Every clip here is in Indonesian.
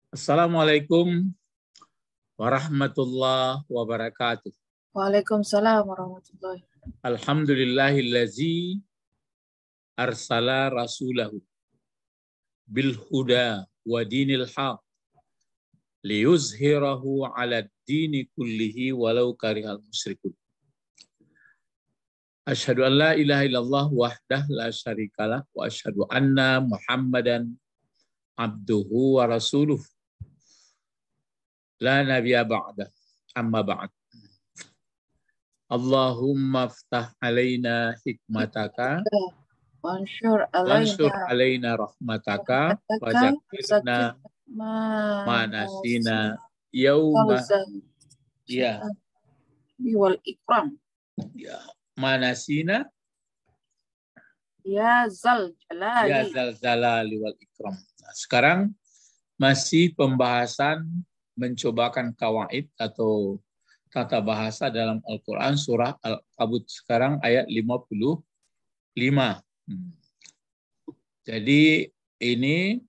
Assalamualaikum warahmatullahi wabarakatuh. Waalaikumsalam warahmatullahi wabarakatuh. Alhamdulillahillazi arsala rasulahu bil huda wa dinil haq liyuzhirahu ala dini kullihi walau karihal musyrikun. Asyhadu an la ilaha illallah wahdah la syarikalah wa asyhadu anna Muhammadan abduhu wa rasuluh la nabiyya ba'da amma ba'd. Allahumma ftah alaina hikmataka Wansur wansur alaina alaina rahmataka wa zakirna manasina yauma ya wal ikram ya manasina ya zal ya jalali. zal jalali wal ikram. Nah, sekarang masih pembahasan mencobakan kawaid atau tata bahasa dalam Al-Quran surah Al-Kabut. Sekarang ayat 55. Jadi ini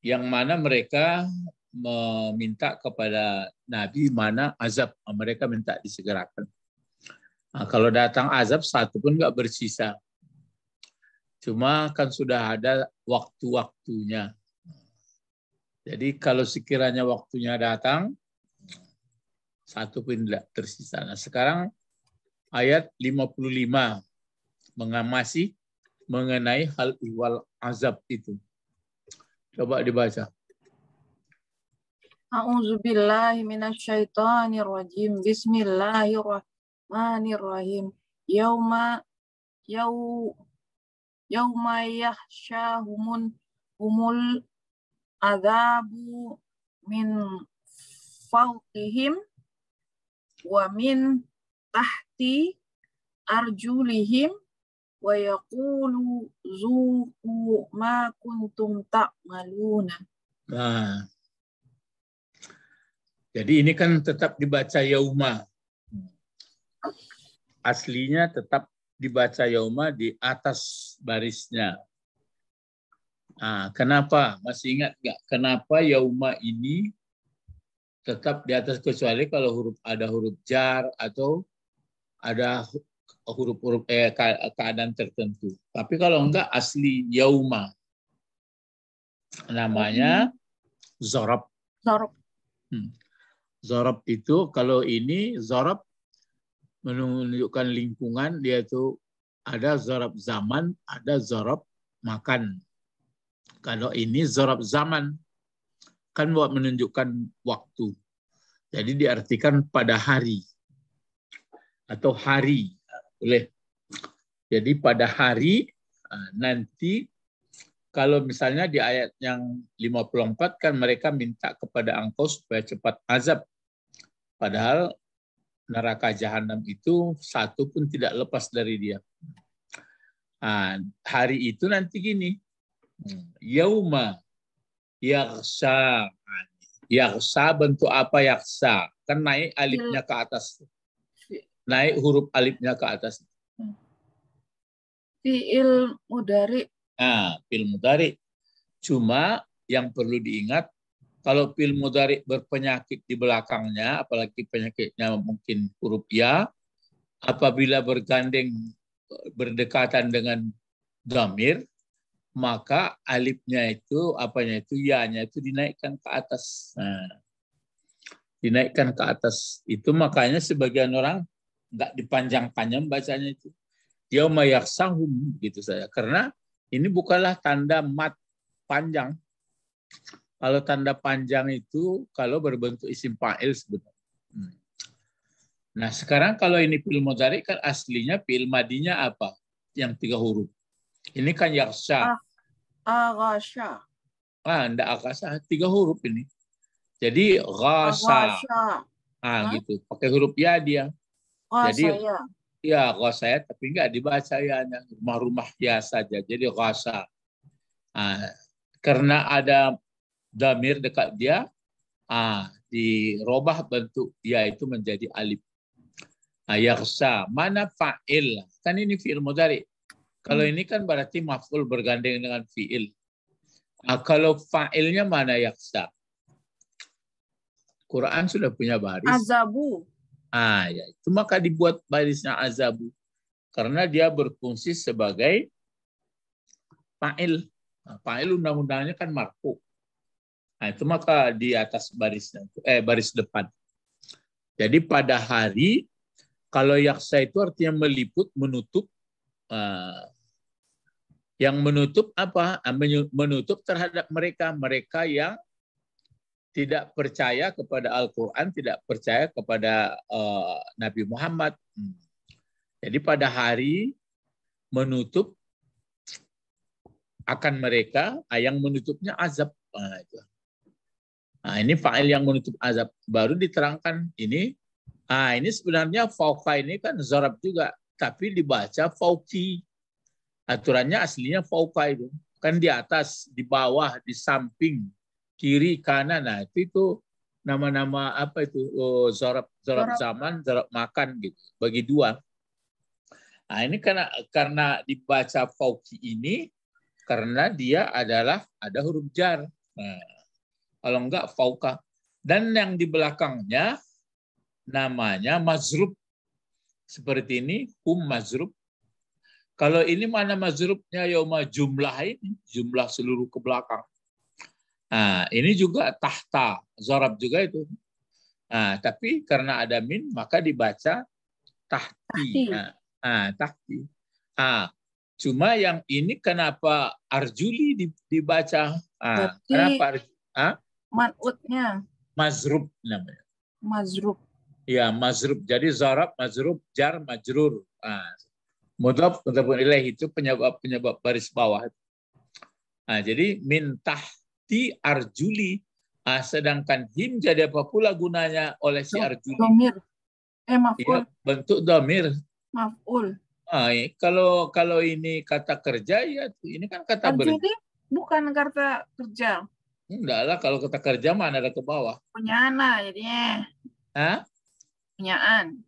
yang mana mereka meminta kepada Nabi mana azab. Mereka minta disegerakan. Nah, kalau datang azab satu pun nggak bersisa. Cuma kan sudah ada waktu-waktunya. Jadi kalau sekiranya waktunya datang, satu pun tidak tersisa. Nah, sekarang ayat 55 mengamasi mengenai hal ihwal azab itu. Coba dibaca. A'udzubillahi minasyaitonirrajim. Bismillahirrahmanirrahim. Yauma yahsyahumul adzabu min fawqihim wa min tahti arjulihim wa yaqulu zuqu ma kuntum ta'maluna. Nah, jadi ini kan tetap dibaca yauma. Aslinya tetap dibaca yauma di atas barisnya. Nah, kenapa? Masih ingat nggak? Kenapa yauma ini tetap di atas, kecuali kalau ada huruf jar atau ada huruf-huruf keadaan tertentu. Tapi kalau enggak asli yauma. Namanya zorab. Zorab itu kalau ini zorab menunjukkan lingkungan, dia itu ada zorab zaman, ada zorab makan. Kalau ini zorab zaman kan buat menunjukkan waktu. Jadi diartikan pada hari atau hari. Boleh. Jadi pada hari nanti kalau misalnya di ayat yang 54 kan mereka minta kepada engkau supaya cepat azab. Padahal neraka jahanam itu satu pun tidak lepas dari dia. Nah, hari itu nanti gini. Yauma yaghsha. Yaghsha bentuk apa yaghsha? Kan naik alifnya ke atas. Naik huruf alifnya ke atas. Fi'il mudhari. Nah, fi'il mudhari. Cuma yang perlu diingat, kalau fi'il mudhari berpenyakit di belakangnya, apalagi penyakitnya mungkin huruf ya, apabila berdekatan dengan dhamir, maka alifnya itu, ya-nya itu dinaikkan ke atas. Nah, dinaikkan ke atas. Itu makanya sebagian orang nggak dipanjang-panjang bacanya itu. Yauma yaghsahum gitu saya. Karena ini bukanlah tanda mat panjang. Kalau tanda panjang itu kalau berbentuk isim fa'il sebenarnya. Nah, sekarang kalau ini fi'il mudhari kan aslinya fi'il madinya apa? Yang 3 huruf. Ini kan yaghsha. Aghasha. Enggak aghasha, 3 huruf ini. Jadi ghasha. Gitu. Pakai huruf ya dia. Jadi ya ghasha tapi enggak dibaca ya-nya. Rumah-rumah ya saja. Jadi ghasha. Karena ada dhamir dekat dia, dirubah bentuk dia itu menjadi alif. Yaghsha. Mana fa'il? Kan ini fi'il mudhari. Kalau ini kan berarti maf'ul bergandeng dengan fi'il. Kalau fa'ilnya mana yaksa? Quran sudah punya baris. Azabu. Ya, itu maka dibuat barisnya azabu. Karena dia berfungsi sebagai fa'il. Fa'il undang-undangnya kan marfu. Itu maka di atas barisnya, baris depan. Jadi pada hari, kalau yaksa itu artinya meliput, menutup. Yang menutup apa? Menutup terhadap mereka yang tidak percaya kepada Al-Quran, tidak percaya kepada Nabi Muhammad. Jadi pada hari menutup akan mereka, yang menutupnya azab. Ini fa'il yang menutup azab. Baru diterangkan ini. Ini sebenarnya fauqa ini kan zarab juga, tapi dibaca fauqi. Aturannya aslinya fauqa itu. Kan di atas, di bawah, di samping, kiri, kanan. Nah, itu nama-nama apa itu? Zarab zaman, zarab makan gitu. Bagi dua. Nah, ini karena dibaca fauqi ini, karena dia adalah ada huruf jar. Kalau enggak fauqa. Dan yang di belakangnya namanya mazrub. Seperti ini, mazrub. Kalau ini mana mazrubnya? Yauma jumlah ini, jumlah seluruh ke belakang. Ini juga tahta, zarab juga itu. Tapi karena ada min, maka dibaca tahti. Tahti. Cuma yang ini kenapa arjuli dibaca? Kenapa? Man'utnya. Mazrub namanya. Mazrub. Ya, mazrub. Jadi zarab, mazrub, jar, majrur. Mudhaf ilaih itu penyebab baris bawah. Jadi min tahti arjuli. Sedangkan him jadi apa pula gunanya oleh si arjuli? Domir. Maf'ul. Ya, bentuk domir. Maf'ul. Kalau ini kata kerja, ya ini kan kata arjuli bukan kata kerja. Enggak lah, kalau kata kerja mana ada ke bawah. Punyaan jadinya. Punyaan.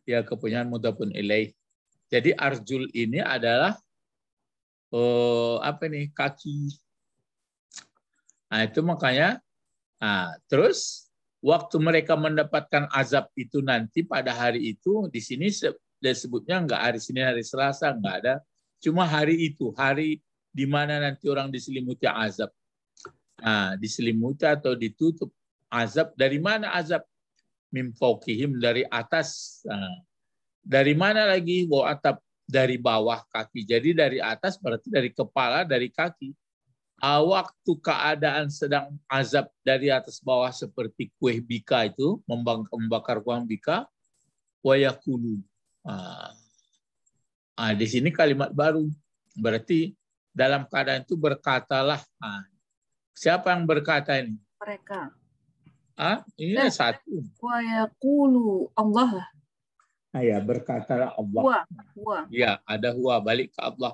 Ya, kepunyaan mudhafun ilaih. Jadi arjul ini adalah kaki. Itu makanya terus waktu mereka mendapatkan azab itu nanti pada hari itu, di sini disebutnya enggak hari Senin, hari Selasa, enggak ada. Cuma hari itu, hari di mana nanti orang diselimuti azab. Diselimuti atau ditutup azab. Dari mana azab? Min fauqihim, dari atas. Dari mana lagi? Atap, dari bawah kaki. Jadi dari atas berarti dari kepala, dari kaki. Waktu keadaan sedang azab dari atas bawah seperti kueh bika itu, membakar kuah bika, wayakulu. Di sini kalimat baru. Berarti dalam keadaan itu berkatalah. Siapa yang berkata ini? Mereka. Ini satu. Wa yaqulu Allah. Ya, berkatalah Allah. Huwa. Ya, ada huwa, balik ke Allah.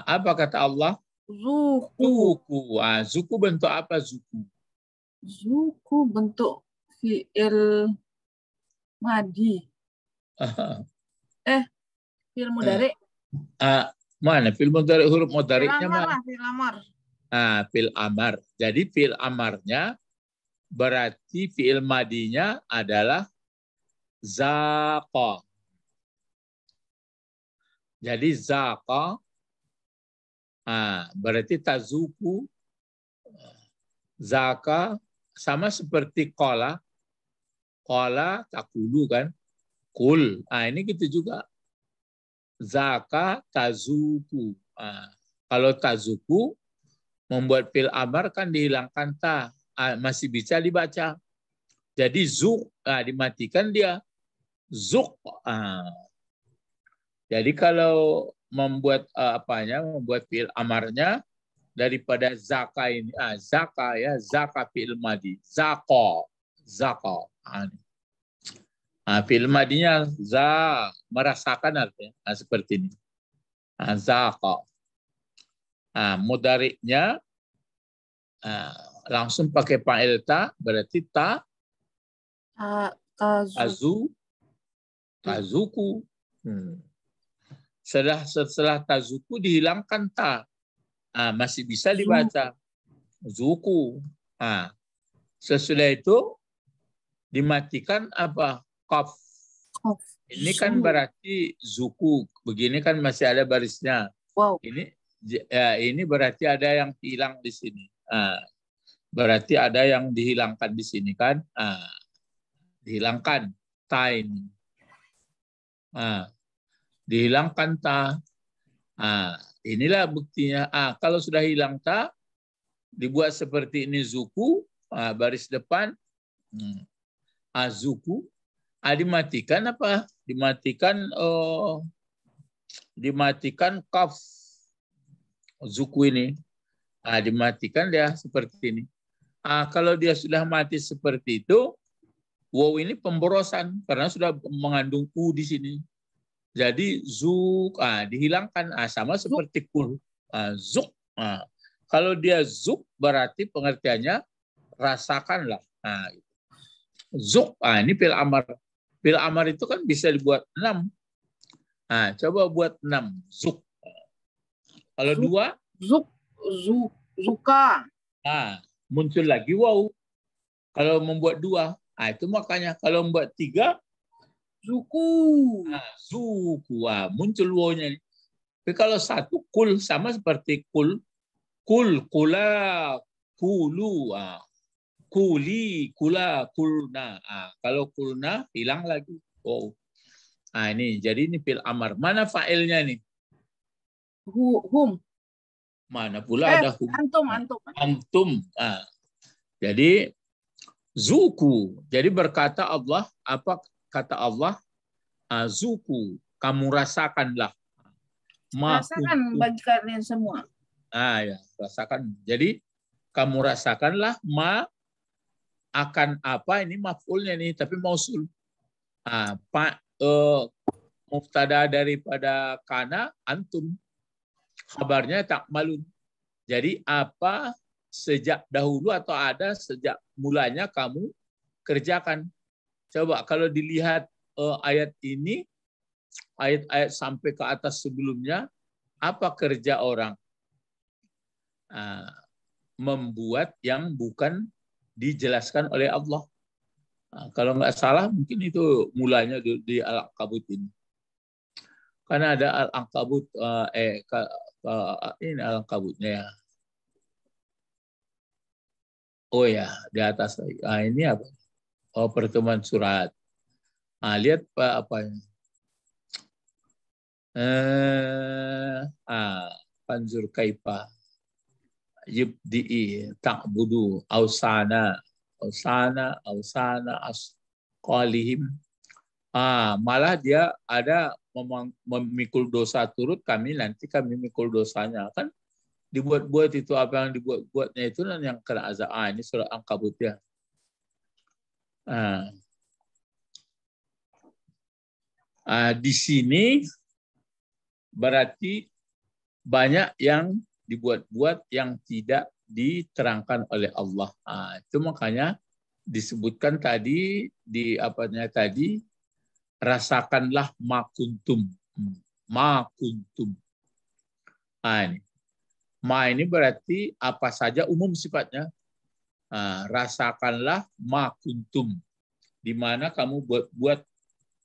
Apa kata Allah? Zuku. Zuku bentuk apa zuku? Zuku bentuk fi'il madi. Fi'il mudhari. Mana? Fi'il mudhari, huruf mudhari'nya mana? Fi'il amar. Fi'il amar. Jadi fi'il amarnya berarti fi'il madinya adalah zaqa. Jadi zaqa berarti tazuku, zaka sama seperti qala. Qala takulu kan? Kul. Ini gitu juga. Zaka tazuku. Kalau tazuku membuat fil amar kan dihilangkan ta. Masih bisa dibaca. Jadi zuk, dimatikan dia. Zuk. Jadi kalau membuat membuat fi'il amarnya daripada zaka ini, zaka ya, zaka fi'il madi, zaka. Fi'il madinya merasakan artinya, seperti ini. Zaka. Mudhari'nya langsung pakai fa'il ta, berarti tazuku. Setelah tazuku dihilangkan ta. Masih bisa dibaca. Zuku. Sesudah itu dimatikan apa? Qaf. Qaf. Ini kan berarti zuku. Begini kan masih ada barisnya. Wow. Ini berarti ada yang hilang di sini. Berarti ada yang dihilangkan di sini kan? Dihilangkan ta ini. Dihilangkan ta. Inilah buktinya. Kalau sudah hilang ta, dibuat seperti ini zuku, baris depan, zuku, dimatikan apa? Dimatikan kaf zuku ini. Dimatikan dia seperti ini. Kalau dia sudah mati seperti itu, waw ini pemborosan karena sudah mengandung u di sini. Jadi zuk, dihilangkan, sama seperti kul, zuk. Kalau dia zuk berarti pengertiannya rasakanlah. Zuk, ini fil amar. Fil amar itu kan bisa dibuat 6. Coba buat 6, zuk. Kalau 2, zuka. Muncul lagi waw. Kalau membuat 2, itu makanya kalau membuat 3, zuku. Zuku, muncul wawnya. Tapi kalau 1, kul, sama seperti kul, kula, kulu, kuli, kula, kulna. Kalau kulna hilang lagi. Ini jadi ini fil amar. Mana fa'ilnya nih? Hum. Mana pula ada hum? Antum. Jadi zuku. Jadi berkata Allah, apa kata Allah? Zuku, kamu rasakanlah. Rasakan bagi kalian semua. Ya, rasakan. Jadi kamu rasakanlah akan apa, ini maf'ulnya nih, tapi mausul. Mubtada daripada kana antum. Kabarnya takmalun. Jadi apa sejak dahulu atau ada sejak mulanya kamu kerjakan. Coba kalau dilihat ayat ini, ayat-ayat sampai ke atas sebelumnya, apa kerja orang? Membuat yang bukan dijelaskan oleh Allah. Kalau nggak salah, mungkin itu mulanya di Al-Ankabut ini. Karena ada Al-Ankabut, ini Al-Ankabutnya ya. Oh ya, di atas. Ini apa? Pertemuan surat. Lihat apanya. Panzur kaifa yubdi'i ta'budu ausana asqalihim. Malah dia ada memikul dosa turut kami, nanti kami mikul dosanya. Kan dibuat-buat itu, apa yang dibuat-buatnya itu yang kena azab. Ini surat Ankabut ya. Di sini berarti banyak yang dibuat-buat yang tidak diterangkan oleh Allah. Itu makanya disebutkan tadi di apanya tadi, rasakanlah makuntum. Makuntum. Ini berarti apa saja umum sifatnya. Rasakanlah makuntum, di mana kamu buat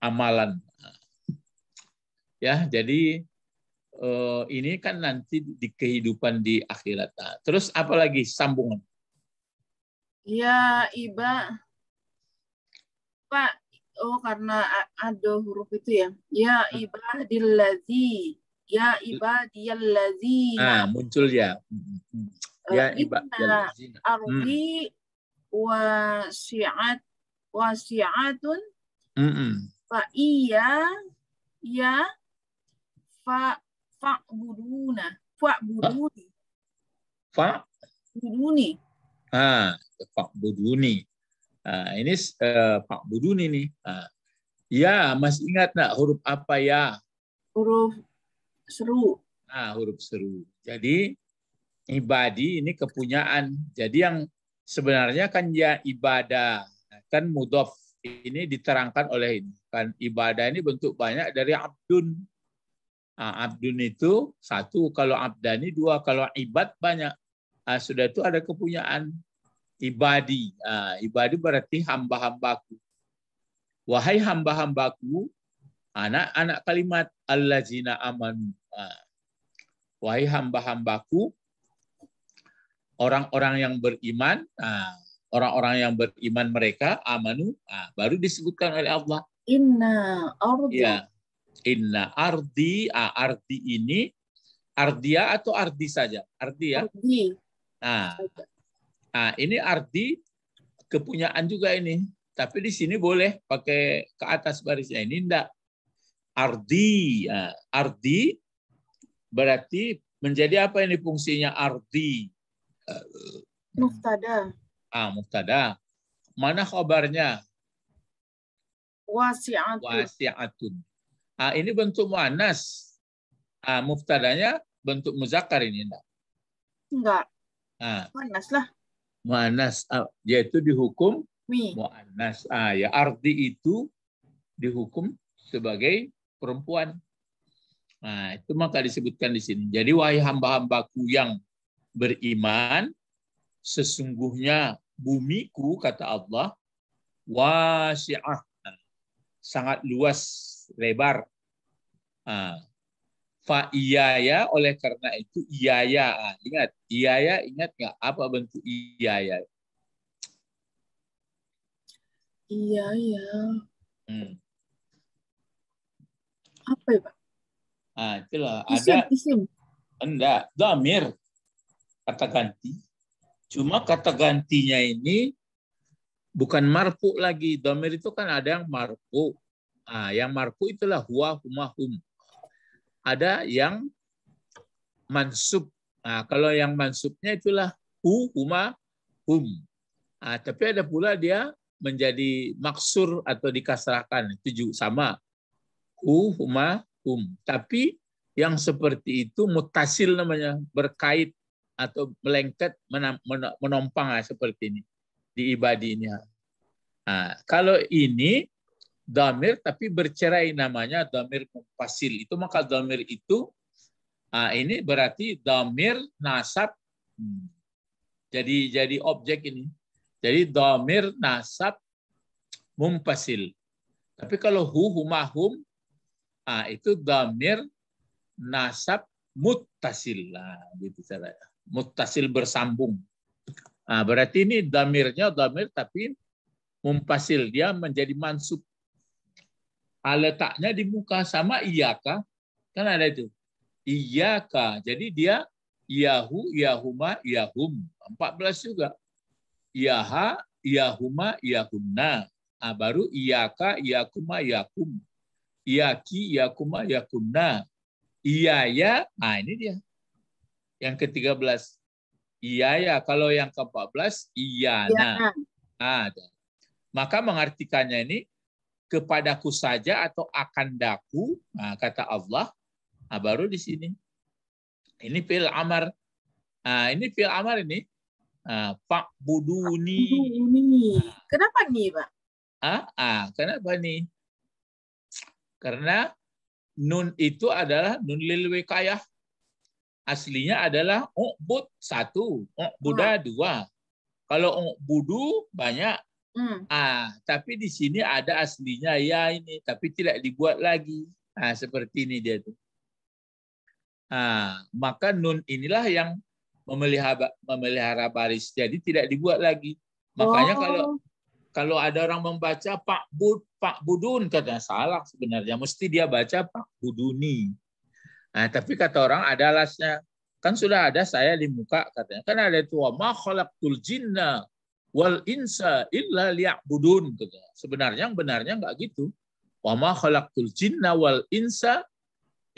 amalan. Ya, jadi ini kan nanti di kehidupan di akhirat. Terus apa lagi sambungan? Ya, Iba. Pak, karena ada huruf itu ya. Ya ibadillazi. Ya ibadiyallazina. Muncul ya. Ya ibadiyallazina. Ardi wasi'atun. Fa iya ya fa'buduni. Fa'buduni. Ini fa'buduni nih. Ya, masih ingat nggak huruf apa ya? Huruf seru. Huruf seru. Jadi ibadi ini kepunyaan. Jadi yang sebenarnya kan ya ibadah. Kan mudhof ini diterangkan oleh ini. Kan ibadah ini bentuk banyak dari abdun. Abdun itu satu, kalau abdani dua, kalau ibad banyak. Sudah itu ada kepunyaan. Ibadi. Ibadi berarti hamba-hambaku. Wahai hamba-hambaku, anak-anak kalimat allazina amanu. Wahai hamba-hambaku, orang-orang yang beriman, orang-orang yang beriman mereka, amanu, baru disebutkan oleh Allah. Inna ardi. Ya. Inna ardi, ardi ini, ardia atau ardi saja? Ardi ya? Ardi. Ini ardi kepunyaan juga ini. Tapi di sini boleh pakai ke atas barisnya. Ini enggak. Ardi. Ardi berarti menjadi apa ini fungsinya ardi? Muftada. Muftada. Mana khabarnya? Wasi'atun. Wasi'atun. Ini bentuk muannas. Muftadanya bentuk muzakkar ini enggak? Enggak. Muannas lah. Muannas, yaitu dihukum Mi. muannas. Ya ardi itu dihukum sebagai perempuan. Itu maka disebutkan di sini. Jadi wahai hamba-hambaku yang beriman, sesungguhnya bumiku, kata Allah, wasi'ah, sangat luas, lebar. Fa iyaya, oleh karena itu iyaya. Ingat, iyaya ingat nggak apa bentuk iyaya? Iyaya. Apa ya, Pak? Itulah Isim, ada. isim. Enggak, dhamir, kata ganti. Cuma kata gantinya ini bukan marfu lagi. Dhamir itu kan ada yang marfu. Yang marfu itulah huwa, huma, hum. Ada yang mansub. Kalau yang mansubnya itulah hu, huma, hum. Tapi ada pula dia menjadi maksur atau dikasrahkan. Itu juga sama. Hu, huma, hum. Tapi yang seperti itu mutasil namanya. Berkait atau melengket, menompang seperti ini. Di ibadi ini. Kalau ini dhamir tapi bercerai namanya dhamir munfasil. Itu maka dhamir itu ini berarti dhamir nasab. Jadi objek ini. Jadi dhamir nasab munfasil. Tapi kalau hu, huma, hum, itu dhamir nasab muttasil. Gitu caranya. Muttasil bersambung. Berarti ini dhamirnya dhamir tapi munfasil, dia menjadi mansub. Letaknya di muka sama iyaka, kan ada itu. Iyaka, jadi dia iyahu, iyahuma, iyahum. 14 juga. Iyaha, iyahuma, iyahumna. Baru iyaka, iyakuma, iyakum. Iyaki, iyakuma, iyakumna. Iyaya, ini dia. Yang ke-13. Iyaya, kalau yang ke-14, iyana. Maka mengartikannya ini, kepadaku saja atau akan daku, kata Allah, baru di sini. Ini fi'il amar. Ini fi'il amar ini. Fa'buduni. Kenapa nih, Pak? Kenapa nih? Karena nun itu adalah nun lil wikayah. Aslinya adalah u'bud 1, u'buda 2. Kalau u'budu banyak. Tapi di sini ada aslinya ya ini, tapi tidak dibuat lagi. Seperti ini dia tuh. Maka nun inilah yang memelihara baris. Jadi tidak dibuat lagi. Makanya kalau ada orang membaca Pak Budun, katanya salah sebenarnya. Mesti dia baca Pak Buduni. Tapi kata orang ada alasnya. Kan sudah ada saya di muka katanya. Kan ada itu wa ma khalaqtul jinna wal insa illa liya'budun. Sebenarnya enggak gitu. Wa ma khalaqtul jinna wal insa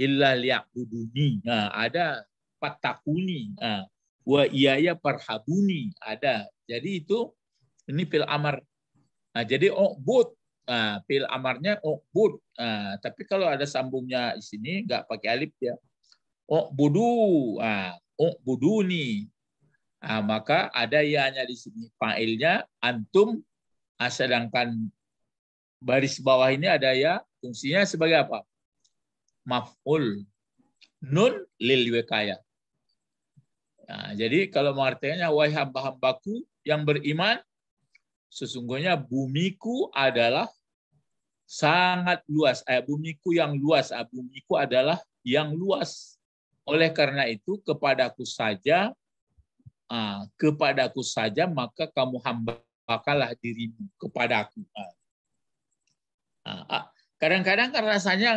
illa liya'buduni. Ada fatakuni. Wa iyaya parhabuni. Ada. Jadi itu ini fil amar. Jadi u'bud. Fil amarnya u'bud. Tapi kalau ada sambungnya di sini enggak pakai alif ya. U'budu. U'buduni. Maka ada ya-nya di sini. Fa'ilnya antum, sedangkan baris bawah ini ada ya, fungsinya sebagai apa? Maf'ul. Nun lil wikayah. Nah, jadi kalau mengartikannya, wahai hamba-hambaku yang beriman, sesungguhnya bumiku adalah sangat luas. Bumiku yang luas. Bumiku adalah yang luas. Oleh karena itu, kepadaku saja maka kamu hambakanlah dirimu kepadaku. Kadang-kadang kan rasanya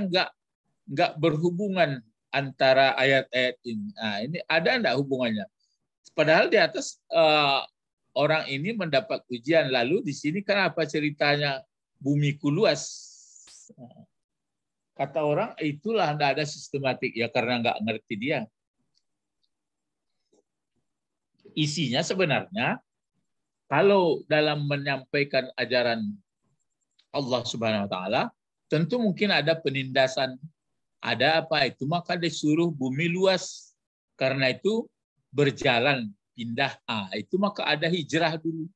nggak berhubungan antara ayat-ayat ini. Ini ada enggak hubungannya? Padahal di atas orang ini mendapat ujian, lalu di sini kenapa ceritanya bumiku luas? Kata orang itulah enggak ada sistematik, ya karena nggak ngerti dia. Isinya sebenarnya kalau dalam menyampaikan ajaran Allah Subhanahu wa taala, tentu mungkin ada penindasan. Ada apa itu? Maka disuruh bumi luas. Karena itu berjalan, pindah. Itu maka ada hijrah dulu.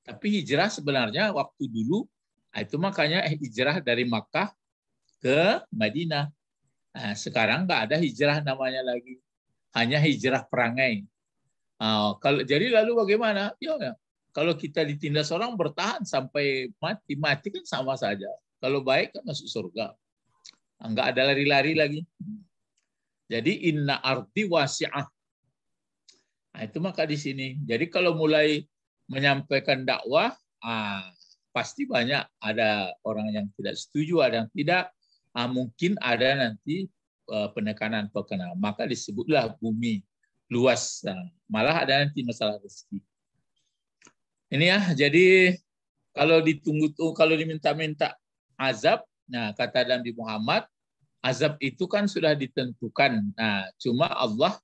Tapi hijrah sebenarnya waktu dulu, itu makanya hijrah dari Makkah ke Madinah. Sekarang nggak ada hijrah namanya lagi. Hanya hijrah perangai. Jadi lalu bagaimana? Ya, kalau kita ditindas orang bertahan sampai mati kan sama saja. Kalau baik kan masuk surga. Enggak ada lari-lari lagi. Jadi inna ardi wasi'ah. Itu maka di sini. Jadi kalau mulai menyampaikan dakwah, pasti banyak ada orang yang tidak setuju, ada yang tidak. Mungkin ada nanti penekanan. Maka disebutlah bumi luas. Malah ada nanti masalah rezeki. Ini ya, jadi kalau kalau diminta-minta azab, kata Nabi Muhammad, azab itu kan sudah ditentukan. Cuma Allah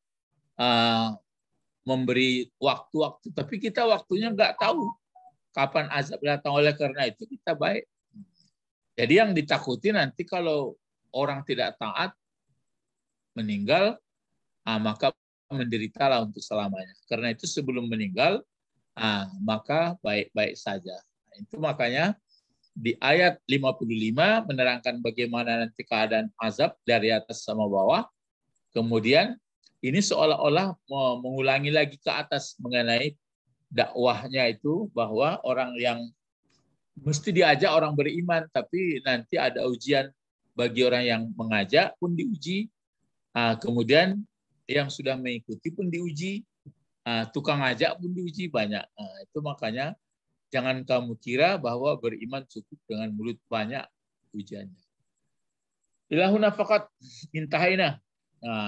memberi waktu-waktu, tapi kita waktunya nggak tahu kapan azab datang. Oleh karena itu kita baik. Jadi yang ditakuti nanti kalau orang tidak taat, meninggal, maka menderitalah untuk selamanya. Karena itu sebelum meninggal, maka baik-baik saja. Itu makanya di ayat 55 menerangkan bagaimana nanti keadaan azab dari atas sama bawah. Kemudian ini seolah-olah mengulangi lagi ke atas mengenai dakwahnya itu, bahwa orang yang mesti diajak orang beriman, tapi nanti ada ujian bagi orang yang mengajak pun diuji. Kemudian yang sudah mengikuti pun diuji. Tukang ajak pun diuji banyak. Itu makanya jangan kamu kira bahwa beriman cukup dengan mulut banyak ujiannya. Ilahuna faqat intahaina.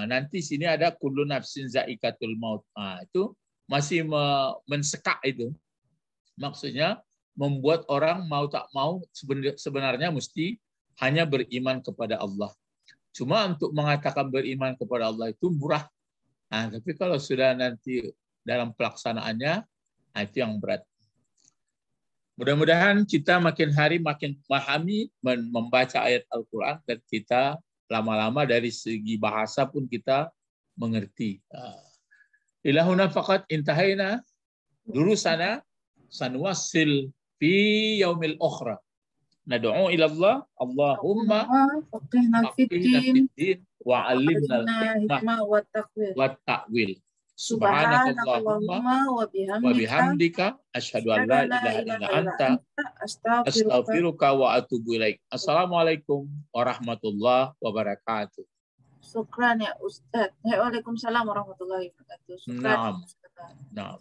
Nanti sini ada kullu nafsin zaikatul maut. Itu masih mensekak itu. Maksudnya membuat orang mau tak mau sebenarnya mesti hanya beriman kepada Allah. Cuma untuk mengatakan beriman kepada Allah itu murah. Tapi kalau sudah nanti dalam pelaksanaannya, itu yang berat. Mudah-mudahan kita makin hari makin memahami membaca ayat Al-Quran, dan kita lama-lama dari segi bahasa pun kita mengerti. Ilahuna faqat intahaina durusana sanwasil fi yaumil ukhra. Nad'u ila Allah, Allahumma faqihna fid-din wa 'allimna al-hikmah wa ta'wil. Subhanakallahumma wa bihamdika asyhadu an la ilaha illa anta astaghfiruka wa atubu ilaik. Assalamualaikum warahmatullahi wabarakatuh. Syukran ya Ustaz. Waalaikumsalam warahmatullahi wabarakatuh. Syukran. Naam.